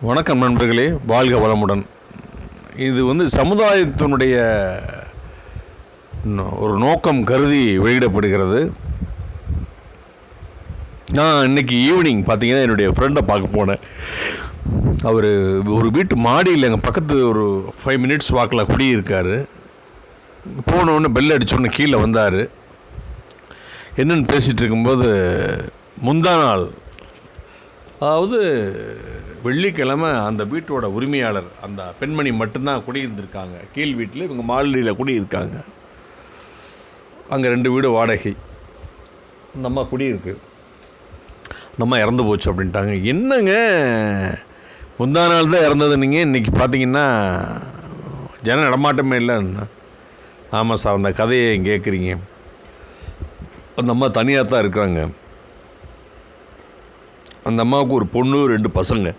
வணக்கம் நண்பர்களே, வாழ்க வளமுடன். இது சமுதாயத்தினுடைய ஒரு நோக்கம் கருதி வெளியிடப்படுகிறது. நான் இன்னைக்கு ஈவினிங் பார்த்தீங்கன்னா என்னுடைய ஃப்ரெண்டை பார்க்க போனேன். அவர் ஒரு வீட்டு மாடியில் எங்கள் பக்கத்து ஒரு 5 minutes வாக்கில் குடியிருக்காரு. போனோடனே பெல் அடித்தோடனே கீழே வந்தார். என்னென்னு பேசிகிட்டு இருக்கும்போது முந்தா நாள், அதாவது வெள்ளிக்கிழமை, அந்த வீட்டோட உரிமையாளர் அந்த பெண்மணி மட்டும்தான் குடியிருந்திருக்காங்க. கீழ் வீட்டில் இவங்க மாடியில் குடியிருக்காங்க. அங்கே 2 வீடு வாடகை. அந்த அம்மா குடியிருக்கு. அந்த அம்மா இறந்து போச்சு அப்படின்ட்டாங்க. என்னங்க, முந்தா நாள் தான் இறந்தது, நீங்கள் இன்றைக்கி பார்த்தீங்கன்னா ஜன நடமாட்டமே இல்லைன்னா? ஆமாம் சார், அந்த கதையை கேட்குறீங்க. அந்த அம்மா தனியாக தான் இருக்கிறாங்க. அந்த அம்மாவுக்கு ஒரு பொண்ணு, 2 பசங்க.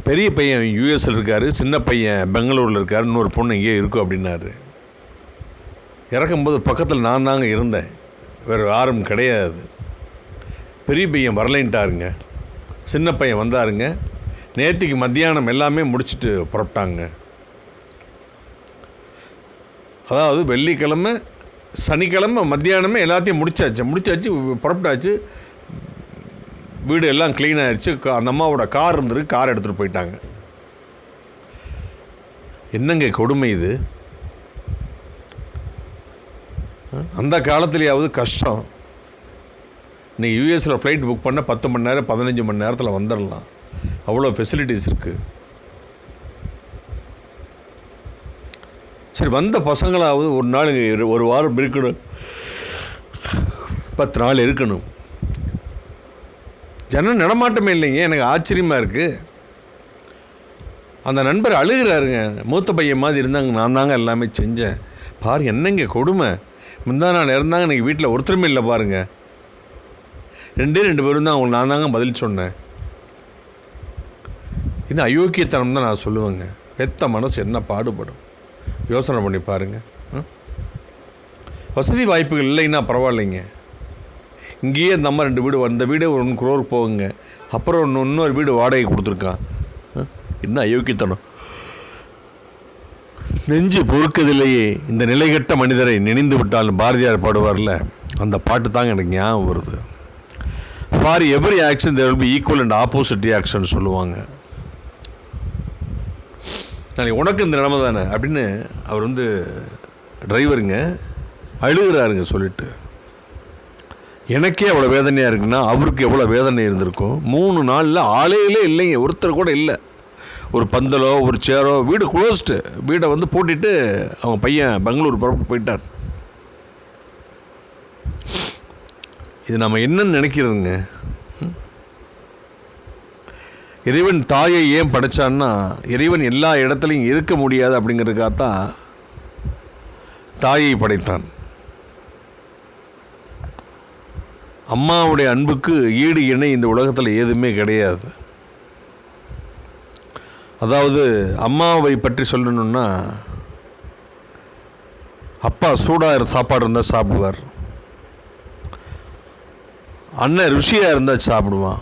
பெரிய பையன் யூஎஸில் இருக்கார், சின்ன பையன் பெங்களூரில் இருக்கார், இன்னொரு பொண்ணு இங்கே இருக்கும் அப்படின்னாரு. இறக்கும்போது பக்கத்தில் நான் தாங்க இருந்தேன், வேறு யாரும் கிடையாது. பெரிய பையன் வரலைன்ட்டாருங்க. சின்ன பையன் வந்தாருங்க. நேற்றுக்கு மத்தியானம் எல்லாமே முடிச்சுட்டு புறப்பட்டாங்க. அதாவது வெள்ளிக்கிழமை, சனிக்கிழமை மத்தியானமே எல்லாத்தையும் முடிச்சாச்சு புறப்பட்டாச்சு. வீடு எல்லாம் க்ளீன் ஆகிடுச்சு. அந்த அம்மாவோட கார் இருந்துருக்கு, கார் எடுத்துகிட்டு போயிட்டாங்க. என்னங்க கொடுமை இது! அந்த காலத்துலேயாவது கஷ்டம். இன்னைக்கு யூஎஸில் ஃப்ளைட் புக் பண்ண 10 மணி நேரம் 15 மணி நேரத்தில் வந்துடலாம். அவ்வளோ ஃபெசிலிட்டிஸ் இருக்குது. சரி, வந்த பசங்களாவது ஒரு நாள், ஒரு வாரம் இருக்கணும், 10 நாள் இருக்கணும். ஜன நடமாட்டமே இல்லைங்க. எனக்கு ஆச்சரியமாக இருக்குது. அந்த நண்பர் அழுகிறாருங்க. மூத்த பையன் மாதிரி இருந்தாங்க, நான் தாங்க எல்லாமே செஞ்சேன். பாரு என்னங்க கொடுமை! முந்தா நாள் இருந்தாங்க, இன்றைக்கி வீட்டில் ஒருத்தருமே இல்லை பாருங்க. 2 பேரும் தான் அவங்களுக்கு நான் தாங்க பதில் சொன்னேன். இது அயோக்கியத்தனம் தான் நான் சொல்லுவேங்க. பெத்த மனசு என்ன பாடுபடும் யோசனை பண்ணி பாருங்க. வசதி வாய்ப்புகள் இல்லைன்னா பரவாயில்லைங்க. இங்கேயே அந்த அம்மா 2 வீடு, அந்த வீடு 1 crore போகுங்க. அப்புறம் இன்னொரு வீடு வாடகை கொடுத்துருக்கான். என்ன அயோக்கியத்தனம்! நெஞ்சு பொறுக்கதில்லையே இந்த நிலைகட்ட மனிதரை நினைந்து விட்டாலும் பாரதியார் பாடுவார்ல, அந்த பாட்டு தாங்க எனக்கு ஞாபகம் வருது. For every action there will be equal and opposite reaction சொல்லுவாங்க. நாளைக்கு உனக்கு இந்த நிலைமை தானே அப்படின்னு அவர் டிரைவருங்க அழுகிறாருங்க. சொல்லிட்டு எனக்கே அவ்வளோ வேதனையாக இருக்குன்னா அவருக்கு எவ்வளோ வேதனை இருந்திருக்கும். 3 நாளில் ஆலையிலே இல்லைங்க, ஒருத்தர் கூட இல்லை. ஒரு பந்தலோ ஒரு சேரோ, வீடு க்ளோஸ்டு. வீடை பூட்டிட்டு அவங்க பையன் பெங்களூர் புறப்பட்டு போயிட்டார். இது நம்ம என்னன்னு நினைக்கிறதுங்க? இறைவன் தாயை ஏன் படைச்சான்னா, இறைவன் எல்லா இடத்துலையும் இருக்க முடியாது அப்படிங்கிறதுக்காகத்தான் தாயை படைத்தான். அம்மாவுடைய அன்புக்கு ஈடு இணை இந்த உலகத்தில் எதுவுமே கிடையாது. அதாவது அம்மாவை பற்றி சொல்லணும்னா, அப்பா சூடாக சாப்பாடு இருந்தால் சாப்பிடுவார், அண்ணன் ருசியாக இருந்தால் சாப்பிடுவான்,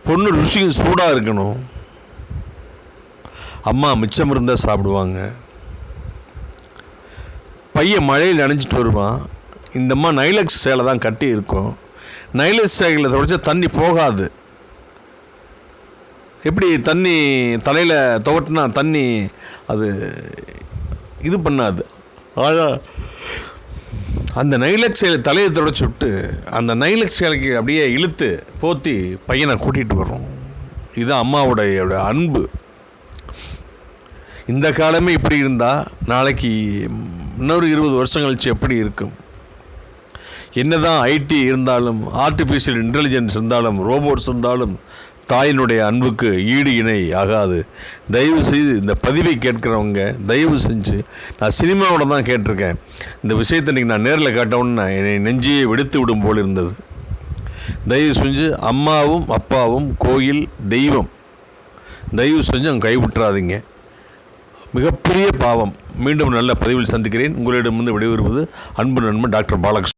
பொண்ணு ருசியும் சூடாக இருக்கணும், அம்மா மிச்சம் இருந்தால் சாப்பிடுவாங்க. பையன் மழையில் நனைஞ்சிட்டு வருவான், இந்த அம்மா நைலக்ஸ் சேலை தான் கட்டி இருக்கும். நைலக்ஸ் சேலை துடைச்சா தண்ணி போகாது. எப்படி தண்ணி தலையில் துவட்டினா தண்ணி அது இது பண்ணாது. அந்த நைலக்ஸ் சேலை தலையை துடைச்சி விட்டு அந்த நைலக்ஸ் சேலைக்கு அப்படியே இழுத்து போத்தி பையனை கூட்டிகிட்டு வர்றோம். இதுதான் அம்மாவுடைய அன்பு. இந்த காலமே இப்படி இருந்தால் நாளைக்கு இன்னொரு 20 வருஷம் கழிச்சு எப்படி இருக்கும்? என்னதான் ஐடி இருந்தாலும், ஆர்டிஃபிஷியல் இன்டெலிஜென்ஸ் இருந்தாலும், ரோபோட்ஸ் இருந்தாலும் தாயினுடைய அன்புக்கு ஈடு இணை ஆகாது. தயவு செய்து இந்த பதிவை கேட்குறவங்க தயவு செஞ்சு, நான் சினிமாவோட தான் கேட்டிருக்கேன், இந்த விஷயத்தை இன்றைக்கி நான் நேரில் கேட்டவுன்னு என்னை நெஞ்சியை வெடித்து விடும் போல் இருந்தது. தயவு செஞ்சு அம்மாவும் அப்பாவும் கோயில் தெய்வம், தயவு செஞ்சு அவங்க கைவிட்டுறாதீங்க. மிகப்பெரிய பாவம். மீண்டும் நல்ல பதிவில் சந்திக்கிறேன். உங்களிடமிருந்து விடைபெறுவது அன்பு நண்பன் டாக்டர் பாலகிருஷ்ணன்.